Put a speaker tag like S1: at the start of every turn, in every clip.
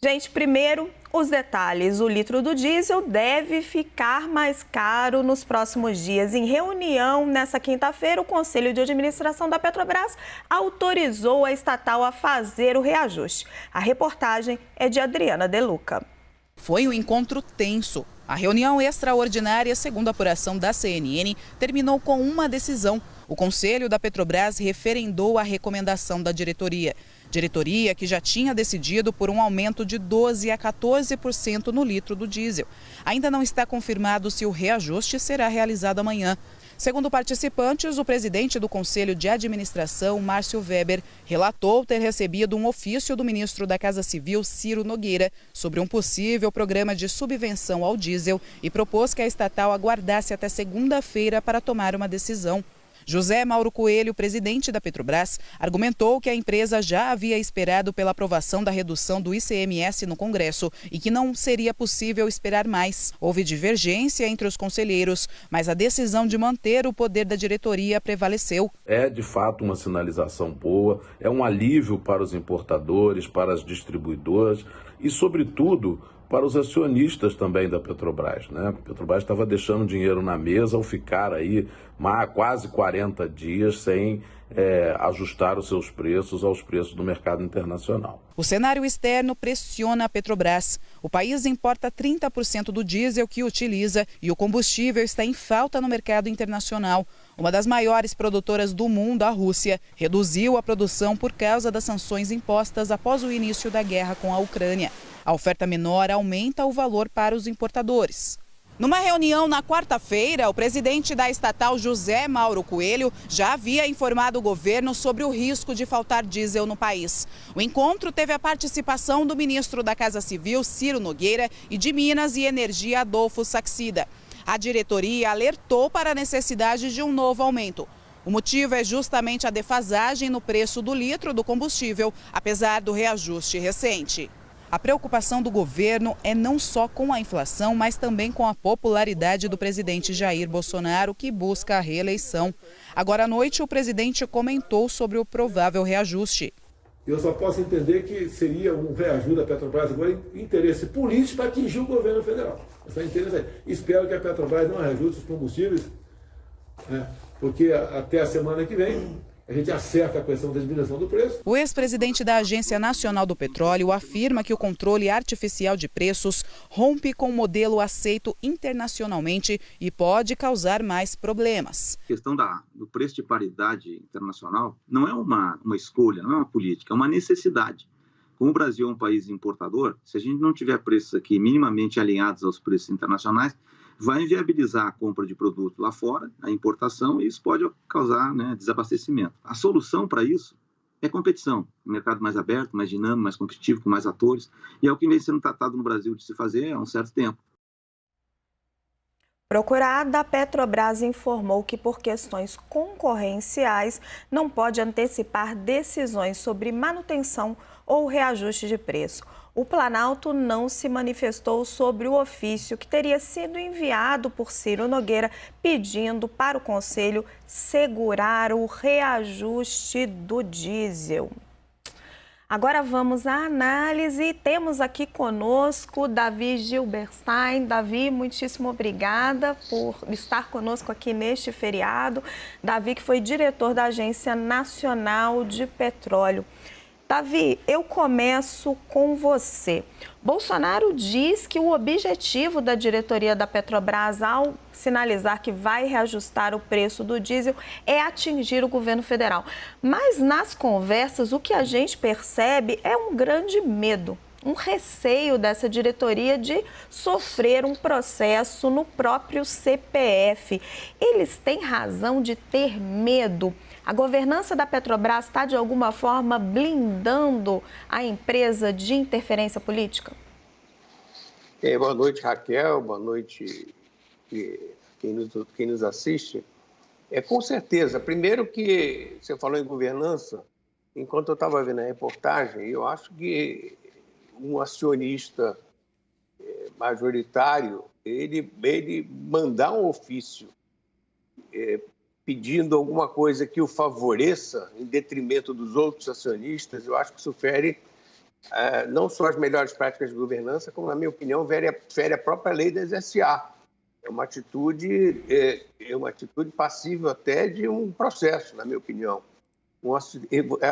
S1: Gente, primeiro, os detalhes. O litro do diesel deve ficar mais caro nos próximos dias. Em reunião, nessa quinta-feira, o Conselho de Administração da Petrobras autorizou a estatal a fazer o reajuste. A reportagem é de Adriana De Luca.
S2: Foi um encontro tenso. A reunião extraordinária, segundo a apuração da CNN, terminou com uma decisão. O Conselho da Petrobras referendou a recomendação da diretoria. Diretoria que já tinha decidido por um aumento de 12% a 14% no litro do diesel. Ainda não está confirmado se o reajuste será realizado amanhã. Segundo participantes, o presidente do Conselho de Administração, Márcio Weber, relatou ter recebido um ofício do ministro da Casa Civil, Ciro Nogueira, sobre um possível programa de subvenção ao diesel e propôs que a estatal aguardasse até segunda-feira para tomar uma decisão. José Mauro Coelho, presidente da Petrobras, argumentou que a empresa já havia esperado pela aprovação da redução do ICMS no Congresso e que não seria possível esperar mais. Houve divergência entre os conselheiros, mas a decisão de manter o poder da diretoria prevaleceu.
S3: É de fato uma sinalização boa, é um alívio para os importadores, para as distribuidoras e, sobretudo, para os acionistas também da Petrobras, né? A Petrobras estava deixando dinheiro na mesa ao ficar aí quase 40 dias sem ajustar os seus preços aos preços do mercado internacional.
S2: O cenário externo pressiona a Petrobras. O país importa 30% do diesel que utiliza e o combustível está em falta no mercado internacional. Uma das maiores produtoras do mundo, a Rússia, reduziu a produção por causa das sanções impostas após o início da guerra com a Ucrânia. A oferta menor aumenta o valor para os importadores. Numa reunião na quarta-feira, o presidente da estatal, José Mauro Coelho, já havia informado o governo sobre o risco de faltar diesel no país. O encontro teve a participação do ministro da Casa Civil, Ciro Nogueira, e de Minas e Energia, Adolfo Saxida. A diretoria alertou para a necessidade de um novo aumento. O motivo é justamente a defasagem no preço do litro do combustível, apesar do reajuste recente. A preocupação do governo é não só com a inflação, mas também com a popularidade do presidente Jair Bolsonaro, que busca a reeleição. Agora à noite, o presidente comentou sobre o provável reajuste.
S4: Eu só posso entender que seria um reajuste da Petrobras agora em interesse político para atingir o governo federal. Espero que a Petrobras não reajuste os combustíveis, porque até a semana que vem a gente acerta a questão da diminuição do preço.
S2: O ex-presidente da Agência Nacional do Petróleo afirma que o controle artificial de preços rompe com o modelo aceito internacionalmente e pode causar mais problemas.
S5: A questão do preço de paridade internacional não é uma escolha, não é uma política, é uma necessidade. Como o Brasil é um país importador, se a gente não tiver preços aqui minimamente alinhados aos preços internacionais, vai inviabilizar a compra de produto lá fora, a importação, e isso pode causar desabastecimento. A solução para isso é competição, um mercado mais aberto, mais dinâmico, mais competitivo, com mais atores, e é o que vem sendo tratado no Brasil de se fazer há um certo tempo.
S1: Procurada, a Petrobras informou que, por questões concorrenciais, não pode antecipar decisões sobre manutenção ou reajuste de preço. O Planalto não se manifestou sobre o ofício que teria sido enviado por Ciro Nogueira pedindo para o Conselho segurar o reajuste do diesel. Agora vamos à análise. Temos aqui conosco Davi Gilberstein. Davi, muitíssimo obrigada por estar conosco aqui neste feriado. Davi, que foi diretor da Agência Nacional de Petróleo. Davi, eu começo com você. Bolsonaro diz que o objetivo da diretoria da Petrobras, ao sinalizar que vai reajustar o preço do diesel, é atingir o governo federal. Mas nas conversas, o que a gente percebe é um grande medo, um receio dessa diretoria de sofrer um processo no próprio CPF. Eles têm razão de ter medo? A governança da Petrobras está, de alguma forma, blindando a empresa de interferência política?
S6: Boa noite, Raquel. Boa noite, quem nos assiste. Com certeza. Primeiro que você falou em governança, enquanto eu estava vendo a reportagem, eu acho que um acionista majoritário, ele mandar um ofício pedindo alguma coisa que o favoreça em detrimento dos outros acionistas, eu acho que isso fere não só as melhores práticas de governança, como, na minha opinião, fere a própria lei das SA. É uma atitude passível até de um processo, na minha opinião.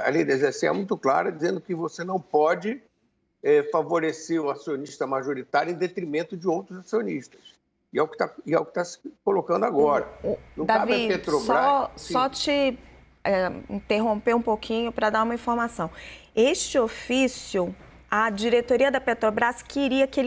S6: A lei das SA é muito clara, dizendo que você não pode favorecer o acionista majoritário em detrimento de outros acionistas. E é o que está se colocando agora.
S1: Não Davi, cabe a Petrobras... só te interromper um pouquinho para dar uma informação. Este ofício, a diretoria da Petrobras queria que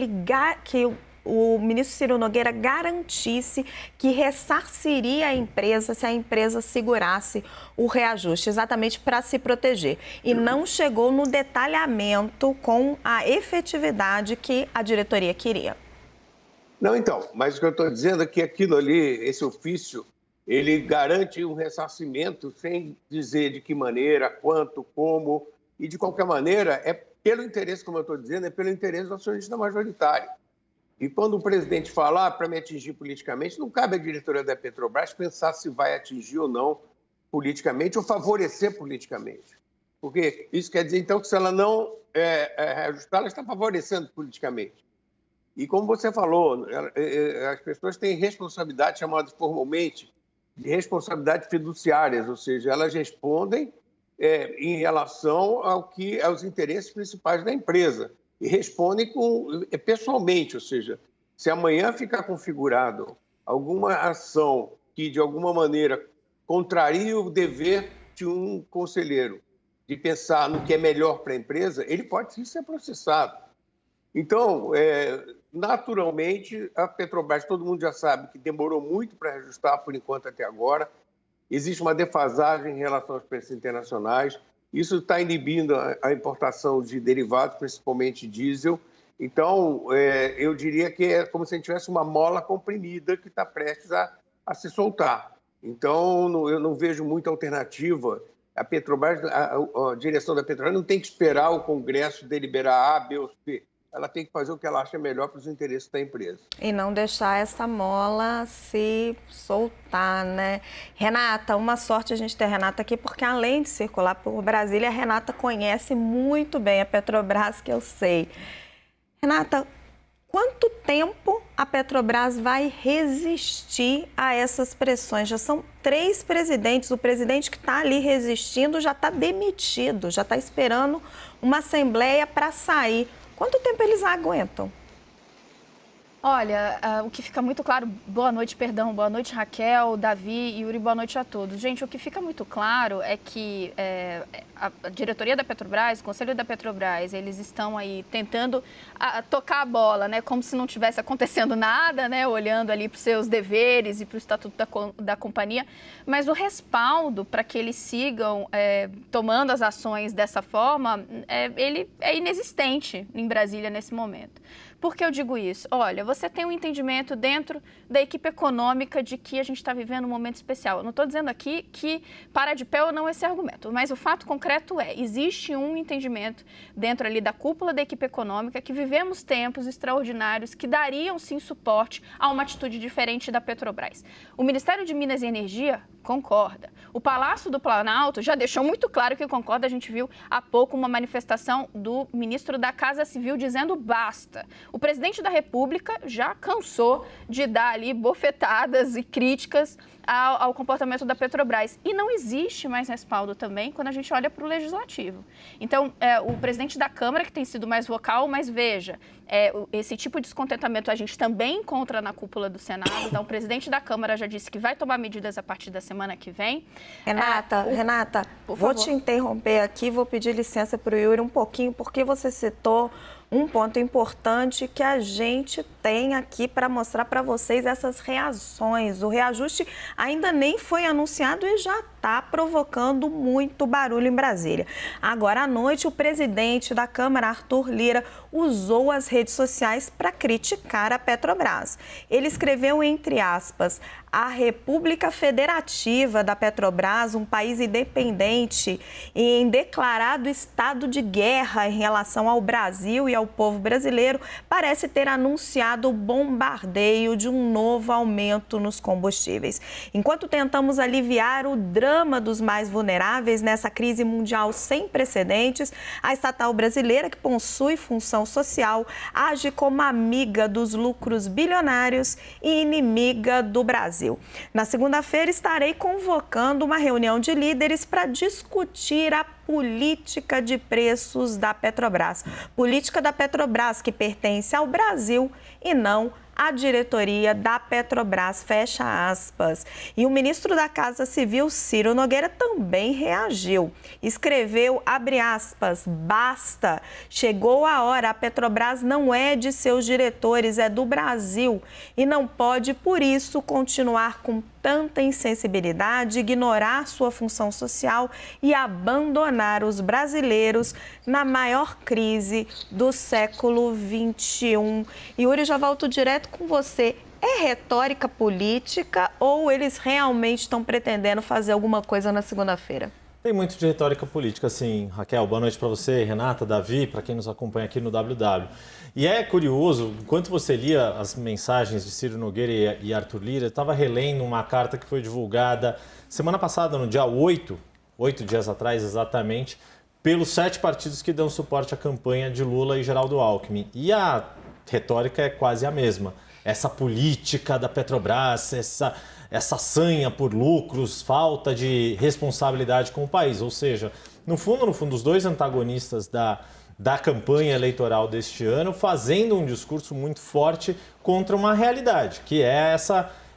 S1: o ministro Ciro Nogueira garantisse que ressarciria a empresa se a empresa segurasse o reajuste, exatamente para se proteger. E não chegou no detalhamento com a efetividade que a diretoria queria.
S6: Não, então, mas o que eu estou dizendo é que aquilo ali, esse ofício, ele garante um ressarcimento sem dizer de que maneira, quanto, como, e de qualquer maneira, é pelo interesse, como eu estou dizendo, é pelo interesse do acionista majoritário. E quando o presidente falar para me atingir politicamente, não cabe à diretoria da Petrobras pensar se vai atingir ou não politicamente ou favorecer politicamente. Porque isso quer dizer, então, que se ela não reajustar, ela está favorecendo politicamente. E como você falou, as pessoas têm responsabilidade, chamada formalmente de responsabilidade fiduciárias, ou seja, elas respondem em relação aos interesses principais da empresa. E respondem pessoalmente, ou seja, se amanhã ficar configurado alguma ação que, de alguma maneira, contraria o dever de um conselheiro de pensar no que é melhor para a empresa, ele pode sim ser processado. Então, naturalmente, a Petrobras, todo mundo já sabe que demorou muito para ajustar, por enquanto, até agora. Existe uma defasagem em relação aos preços internacionais. Isso está inibindo a importação de derivados, principalmente diesel. Então, eu diria que é como se a gente tivesse uma mola comprimida que está prestes a se soltar. Então, eu não vejo muita alternativa. A Petrobras, a direção da Petrobras não tem que esperar o Congresso deliberar A, B ou C. Ela tem que fazer o que ela acha melhor para os interesses da empresa.
S1: E não deixar essa mola se soltar, né? Renata, uma sorte a gente ter a Renata aqui, porque além de circular por Brasília, a Renata conhece muito bem a Petrobras, que eu sei. Renata, quanto tempo a Petrobras vai resistir a essas pressões? Já são 3 presidentes. O presidente que está ali resistindo já está demitido, já está esperando uma assembleia para sair. Quanto tempo eles aguentam?
S7: Olha, o que fica muito claro... Boa noite, Raquel, Davi e Yuri, boa noite a todos. Gente, o que fica muito claro é que a diretoria da Petrobras, o conselho da Petrobras, eles estão aí tentando tocar a bola, né? Como se não tivesse acontecendo nada, né? Olhando ali para os seus deveres e para o estatuto da companhia. Mas o respaldo para que eles sigam tomando as ações dessa forma, ele é inexistente em Brasília nesse momento. Por que eu digo isso? Olha, você tem um entendimento dentro da equipe econômica de que a gente está vivendo um momento especial. Eu não estou dizendo aqui que para de pé ou não esse argumento, mas o fato concreto existe um entendimento dentro ali da cúpula da equipe econômica que vivemos tempos extraordinários que dariam sim suporte a uma atitude diferente da Petrobras. O Ministério de Minas e Energia concorda. O Palácio do Planalto já deixou muito claro que concorda. A gente viu há pouco uma manifestação do ministro da Casa Civil dizendo basta. O presidente da República já cansou de dar ali bofetadas e críticas ao comportamento da Petrobras. E não existe mais respaldo também quando a gente olha para o Legislativo. Então, o presidente da Câmara, que tem sido mais vocal, mas veja, esse tipo de descontentamento a gente também encontra na cúpula do Senado. Então, o presidente da Câmara já disse que vai tomar medidas a partir da semana que vem.
S1: Renata, vou te interromper aqui, vou pedir licença para o Yuri um pouquinho, porque você citou um ponto importante que a gente tem aqui para mostrar para vocês essas reações. O reajuste ainda nem foi anunciado e já está provocando muito barulho em Brasília. Agora à noite, o presidente da Câmara, Arthur Lira, usou as redes sociais para criticar a Petrobras. Ele escreveu, entre aspas, a República Federativa da Petrobras, um país independente e em declarado estado de guerra em relação ao Brasil e ao o povo brasileiro, parece ter anunciado o bombardeio de um novo aumento nos combustíveis. Enquanto tentamos aliviar o drama dos mais vulneráveis nessa crise mundial sem precedentes, a estatal brasileira, que possui função social, age como amiga dos lucros bilionários e inimiga do Brasil. Na segunda-feira, estarei convocando uma reunião de líderes para discutir a política de preços da Petrobras. Política da Petrobras que pertence ao Brasil e não à diretoria da Petrobras, fecha aspas. E o ministro da Casa Civil, Ciro Nogueira, também reagiu. Escreveu, abre aspas, basta, chegou a hora, a Petrobras não é de seus diretores, é do Brasil e não pode, por isso, continuar com tanta insensibilidade, ignorar sua função social e abandonar os brasileiros na maior crise do século XXI. Yuri, já volto direto com você. É retórica política ou eles realmente estão pretendendo fazer alguma coisa na segunda-feira?
S8: Tem muito de retórica política, sim. Raquel, boa noite para você, Renata, Davi, para quem nos acompanha aqui no WW. E é curioso, enquanto você lia as mensagens de Ciro Nogueira e Arthur Lira, eu estava relendo uma carta que foi divulgada semana passada, no dia 8 dias atrás exatamente, pelos 7 partidos que dão suporte à campanha de Lula e Geraldo Alckmin. E a retórica é quase a mesma. Essa política da Petrobras, essa sanha por lucros, falta de responsabilidade com o país. Ou seja, no fundo, os dois antagonistas da campanha eleitoral deste ano fazendo um discurso muito forte contra uma realidade, que é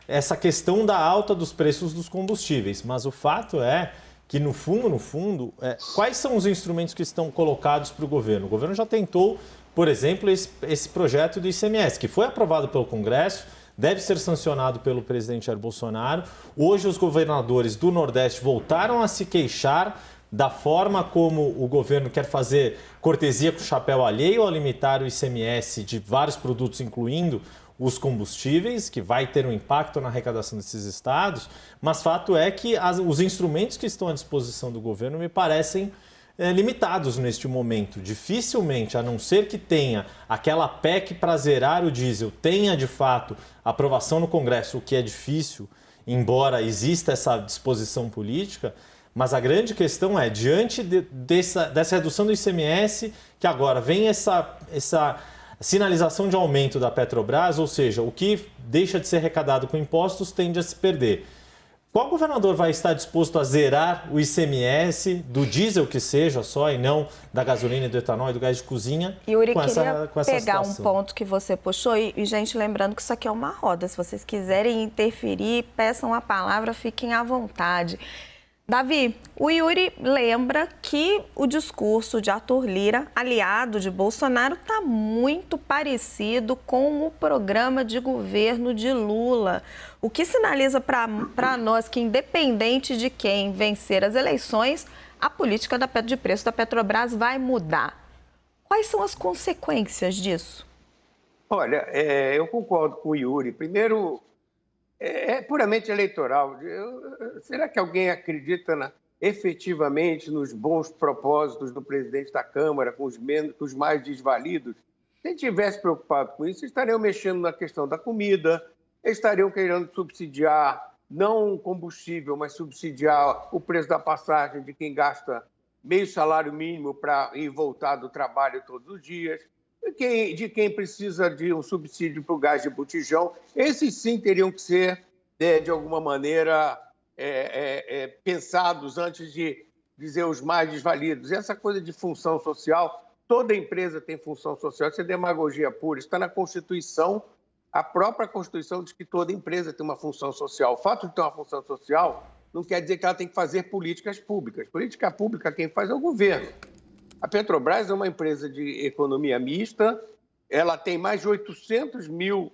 S8: essa questão da alta dos preços dos combustíveis. Mas o fato é que, no fundo, quais são os instrumentos que estão colocados para o governo? O governo já tentou, por exemplo, esse projeto do ICMS, que foi aprovado pelo Congresso, deve ser sancionado pelo presidente Jair Bolsonaro. Hoje, os governadores do Nordeste voltaram a se queixar da forma como o governo quer fazer cortesia com o chapéu alheio ao limitar o ICMS de vários produtos, incluindo os combustíveis, que vai ter um impacto na arrecadação desses estados. Mas fato é que os instrumentos que estão à disposição do governo me parecem limitados neste momento. Dificilmente, a não ser que tenha aquela PEC para zerar o diesel, tenha de fato aprovação no Congresso, o que é difícil, embora exista essa disposição política. Mas a grande questão é, diante dessa redução do ICMS, que agora vem essa sinalização de aumento da Petrobras, ou seja, o que deixa de ser arrecadado com impostos tende a se perder. Qual governador vai estar disposto a zerar o ICMS do diesel que seja só e não da gasolina, do etanol e do gás de cozinha?
S1: Yuri,
S8: com essa
S1: pegar
S8: situação?
S1: Um ponto que você puxou e, gente, lembrando que isso aqui é uma roda. Se vocês quiserem interferir, peçam a palavra, fiquem à vontade. Davi, o Yuri lembra que o discurso de Arthur Lira, aliado de Bolsonaro, está muito parecido com o programa de governo de Lula. O que sinaliza para nós que, independente de quem vencer as eleições, a política de preço da Petrobras vai mudar. Quais são as consequências disso?
S6: Olha, eu concordo com o Yuri. Primeiro, é puramente eleitoral. Será que alguém acredita efetivamente nos bons propósitos do presidente da Câmara, com os mais desvalidos? Se estivesse preocupado com isso, estariam mexendo na questão da comida, estariam querendo subsidiar, não o combustível, mas subsidiar o preço da passagem de quem gasta meio salário mínimo para ir voltar do trabalho todos os dias, de quem precisa de um subsídio para o gás de botijão. Esses sim teriam que ser, de alguma maneira, pensados antes de dizer os mais desvalidos. Essa coisa de função social, toda empresa tem função social, isso é demagogia pura, está na Constituição. A própria Constituição diz que toda empresa tem uma função social. O fato de ter uma função social não quer dizer que ela tem que fazer políticas públicas. Política pública quem faz é o governo. A Petrobras é uma empresa de economia mista, ela tem mais de 800 mil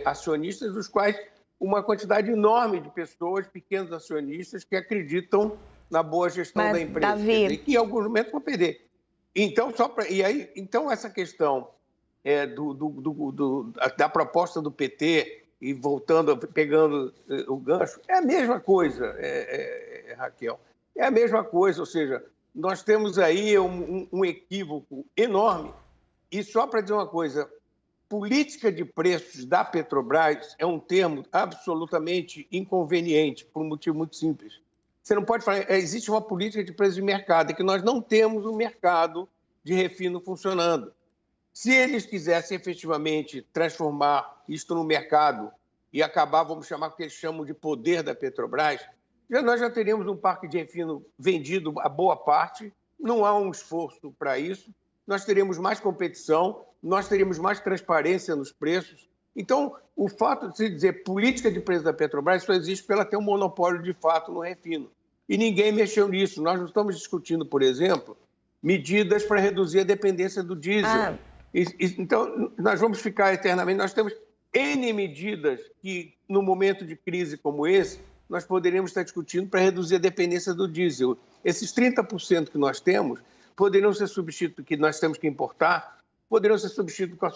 S6: acionistas, dos quais uma quantidade enorme de pessoas, pequenos acionistas, que acreditam na boa gestão da empresa.
S1: Davi,
S6: e que em algum momento vão perder. Então, então essa questão da proposta do PT, e pegando o gancho, é a mesma coisa, Raquel. É a mesma coisa, ou seja, nós temos aí um equívoco enorme E só para dizer uma coisa, política de preços da Petrobras é um termo absolutamente inconveniente, por um motivo muito simples. Você não pode falar, existe uma política de preços de mercado, é que nós não temos um mercado de refino funcionando. Se eles quisessem efetivamente transformar isto no mercado e acabar, vamos chamar o que eles chamam de poder da Petrobras, nós já teríamos um parque de refino vendido a boa parte, não há um esforço para isso, nós teríamos mais competição, nós teríamos mais transparência nos preços. Então, o fato de se dizer política de preço da Petrobras só existe porque ela tem um monopólio de fato no refino. E ninguém mexeu nisso. Nós não estamos discutindo, por exemplo, medidas para reduzir a dependência do diesel. Então, nós vamos ficar eternamente... Nós temos N medidas que, no momento de crise como esse, nós poderíamos estar discutindo para reduzir a dependência do diesel. Esses 30% que nós temos poderiam ser substituídos, que nós temos que importar, poderiam ser substituídos com a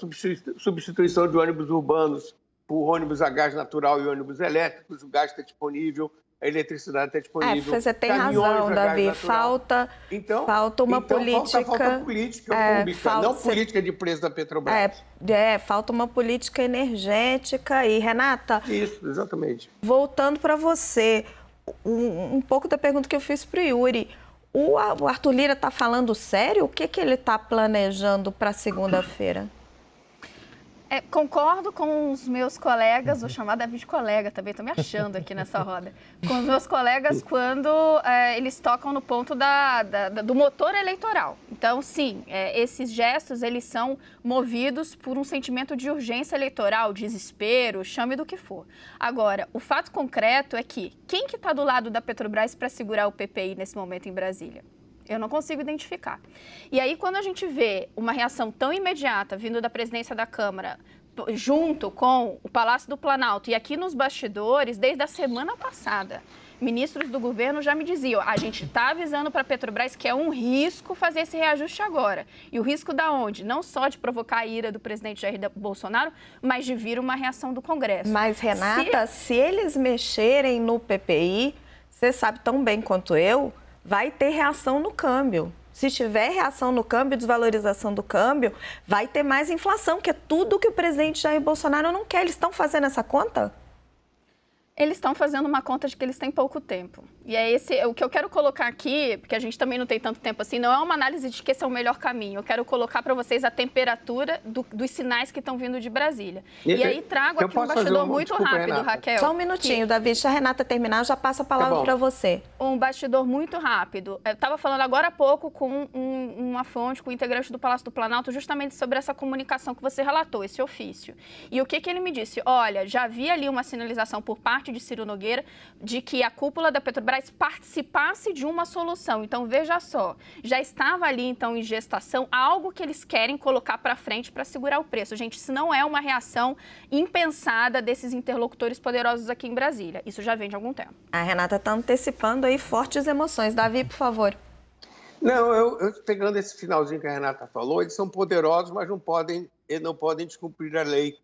S6: substituição de ônibus urbanos por ônibus a gás natural e ônibus elétricos. O gás está disponível, a eletricidade está disponível.
S1: Você tem razão, Davi. Falta uma política...
S6: Falta política pública, não política de preço da Petrobras.
S1: Falta uma política energética. E, Renata...
S6: Isso, exatamente.
S1: Voltando para você, um pouco da pergunta que eu fiz para o Yuri. O Arthur Lira está falando sério? O que ele está planejando para segunda-feira?
S7: Concordo com os meus colegas, vou chamar Davi de colega também, estou me achando aqui nessa roda, com os meus colegas quando eles tocam no ponto do motor eleitoral. Então, sim, esses gestos, eles são movidos por um sentimento de urgência eleitoral, desespero, chame do que for. Agora, o fato concreto é que quem que está do lado da Petrobras para segurar o PPI nesse momento em Brasília? Eu não consigo identificar. E aí, quando a gente vê uma reação tão imediata vindo da presidência da Câmara, junto com o Palácio do Planalto, e aqui nos bastidores, desde a semana passada, ministros do governo já me diziam, a gente está avisando para a Petrobras que é um risco fazer esse reajuste agora. E o risco da onde? Não só de provocar a ira do presidente Jair Bolsonaro, mas de vir uma reação do Congresso.
S1: Mas, Renata, se eles mexerem no PPI, você sabe tão bem quanto eu, vai ter reação no câmbio. Se tiver reação no câmbio, desvalorização do câmbio, vai ter mais inflação, que é tudo que o presidente Jair Bolsonaro não quer. Eles estão fazendo essa conta?
S7: Eles estão fazendo uma conta de que eles têm pouco tempo. E é o que eu quero colocar aqui, porque a gente também não tem tanto tempo assim, não é uma análise de que esse é o melhor caminho. Eu quero colocar para vocês a temperatura dos sinais que estão vindo de Brasília. E aí trago aqui um bastidor muito rápido, Raquel.
S1: Só um minutinho, Davi. Deixa a Renata terminar, eu já passo a palavra para você.
S7: Um bastidor muito rápido. Eu estava falando agora há pouco com uma fonte, com o integrante do Palácio do Planalto, justamente sobre essa comunicação que você relatou, esse ofício. E o que ele me disse? Olha, já vi ali uma sinalização por parte de Ciro Nogueira de que a cúpula da Petrobras participasse de uma solução. Então, veja só, já estava ali, então, em gestação, algo que eles querem colocar para frente para segurar o preço. Gente, isso não é uma reação impensada desses interlocutores poderosos aqui em Brasília. Isso já vem de algum tempo.
S1: A Renata está antecipando aí fortes emoções. Davi, por favor.
S6: Não, eu pegando esse finalzinho que a Renata falou, eles são poderosos, mas eles não podem descumprir a lei.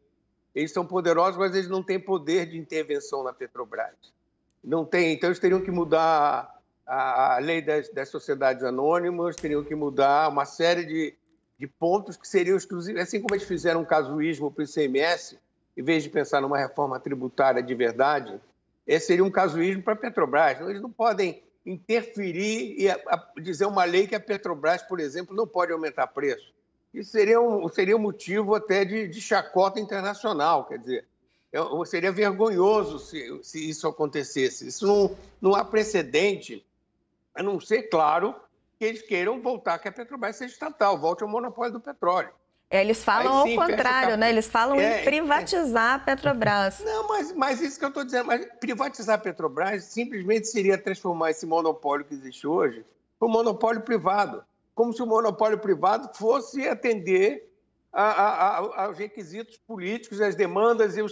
S6: Eles são poderosos, mas eles não têm poder de intervenção na Petrobras. Não tem, então eles teriam que mudar a lei das sociedades anônimas, teriam que mudar uma série de pontos que seriam exclusivos. Assim como eles fizeram um casuísmo para o ICMS, em vez de pensar numa reforma tributária de verdade, esse seria um casuísmo para a Petrobras. Eles não podem interferir e dizer uma lei que a Petrobras, por exemplo, não pode aumentar preço. Isso seria um motivo até de chacota internacional, quer dizer, seria vergonhoso se isso acontecesse. Isso não há precedente, a não ser, claro, que eles queiram voltar, que a Petrobras seja estatal, volte ao monopólio do petróleo.
S1: Eles falam ao contrário, né? Eles falam em privatizar a Petrobras.
S6: Não, mas isso que eu estou dizendo, mas privatizar a Petrobras simplesmente seria transformar esse monopólio que existe hoje em um monopólio privado. Como se o monopólio privado fosse atender aos requisitos políticos, às demandas eu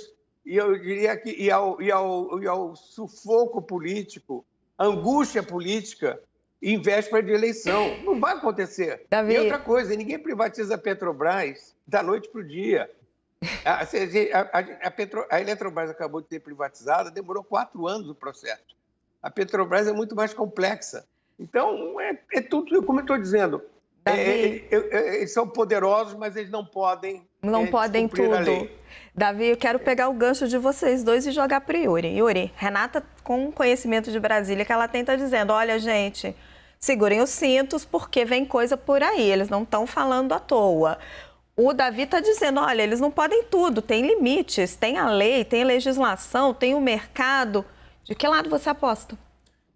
S6: diria que ao sufoco político, angústia política em véspera de eleição. Não vai acontecer.
S1: Davi...
S6: E outra coisa, ninguém privatiza a Petrobras da noite para o dia. A Eletrobras acabou de ser privatizada, demorou 4 anos o processo. A Petrobras é muito mais complexa. Então, é tudo, como eu estou dizendo, Eles são poderosos, mas eles não podem
S1: tudo.
S6: a lei.
S1: Davi, eu quero pegar o gancho de vocês dois e jogar para o Yuri. Yuri, Renata, com conhecimento de Brasília, que ela tenta dizendo, olha, gente, segurem os cintos porque vem coisa por aí, eles não estão falando à toa. O Davi está dizendo, olha, eles não podem tudo, tem limites, tem a lei, tem a legislação, tem o mercado. De que lado você aposta?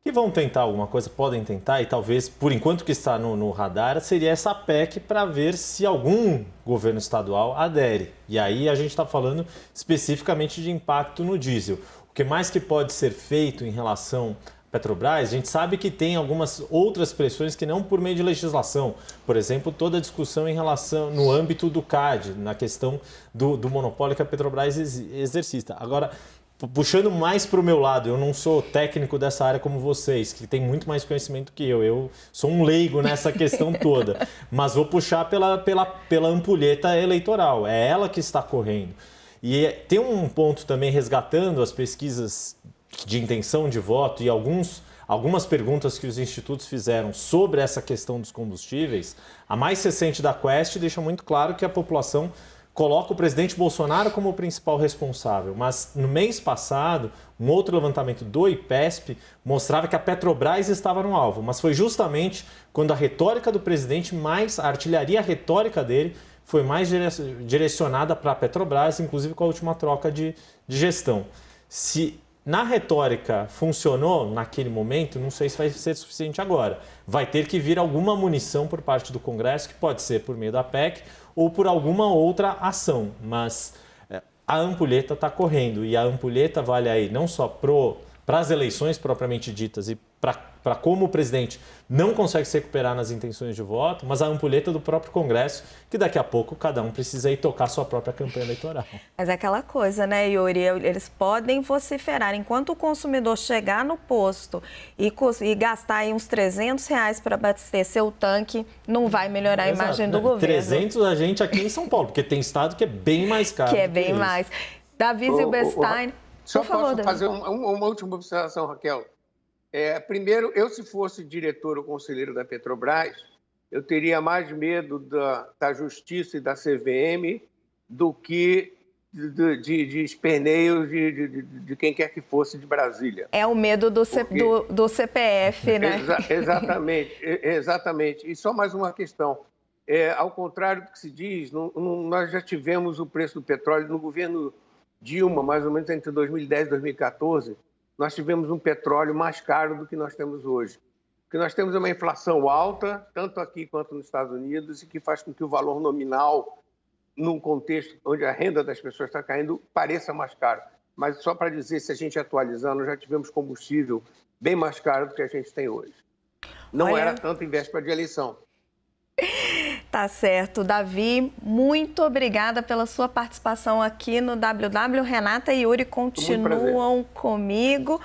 S8: Que vão tentar alguma coisa, podem tentar, e talvez, por enquanto que está no radar, seria essa PEC para ver se algum governo estadual adere. E aí a gente está falando especificamente de impacto no diesel. O que mais que pode ser feito em relação à Petrobras, a gente sabe que tem algumas outras pressões que não por meio de legislação. Por exemplo, toda a discussão em relação, no âmbito do CAD, na questão do monopólio que a Petrobras exercita. Agora, puxando mais para o meu lado, eu não sou técnico dessa área como vocês, que tem muito mais conhecimento que eu. Eu sou um leigo nessa questão toda, mas vou puxar pela ampulheta eleitoral. É ela que está correndo. E tem um ponto também resgatando as pesquisas de intenção de voto e algumas perguntas que os institutos fizeram sobre essa questão dos combustíveis. A mais recente da Quest deixa muito claro que a população coloca o presidente Bolsonaro como o principal responsável. Mas no mês passado, um outro levantamento do IPESP mostrava que a Petrobras estava no alvo. Mas foi justamente quando a retórica do presidente, a artilharia retórica dele, foi mais direcionada para a Petrobras, inclusive com a última troca de gestão. Se na retórica funcionou naquele momento, não sei se vai ser suficiente agora. Vai ter que vir alguma munição por parte do Congresso, que pode ser por meio da PEC ou por alguma outra ação. Mas a ampulheta está correndo e a ampulheta vale aí não só para as eleições propriamente ditas e para como o presidente não consegue se recuperar nas intenções de voto, mas a ampulheta do próprio Congresso, que daqui a pouco cada um precisa ir tocar sua própria campanha eleitoral.
S1: Mas é aquela coisa, né, Yuri? Eles podem vociferar. Enquanto o consumidor chegar no posto e gastar aí uns R$300 para abastecer o tanque, não vai melhorar a imagem do governo.
S8: 300 a gente aqui em São Paulo, porque tem estado que é bem mais caro.
S1: Que é bem mais. Davi Zilberstein,
S6: só
S1: por favor,
S6: posso fazer uma última observação, Raquel? Primeiro, eu se fosse diretor ou conselheiro da Petrobras, eu teria mais medo da Justiça e da CVM do que de esperneios de quem quer que fosse de Brasília.
S1: É o medo do CPF, né?
S6: Exatamente. E só mais uma questão. Ao contrário do que se diz, nós já tivemos o preço do petróleo no governo Dilma, mais ou menos entre 2010 e 2014, nós tivemos um petróleo mais caro do que nós temos hoje. Porque nós temos uma inflação alta, tanto aqui quanto nos Estados Unidos, e que faz com que o valor nominal, num contexto onde a renda das pessoas está caindo, pareça mais caro. Mas só para dizer, se a gente atualizando, já tivemos combustível bem mais caro do que a gente tem hoje. Não era tanto em véspera de eleição.
S1: Tá certo. Davi, muito obrigada pela sua participação aqui no WW. Renata e Yuri continuam comigo.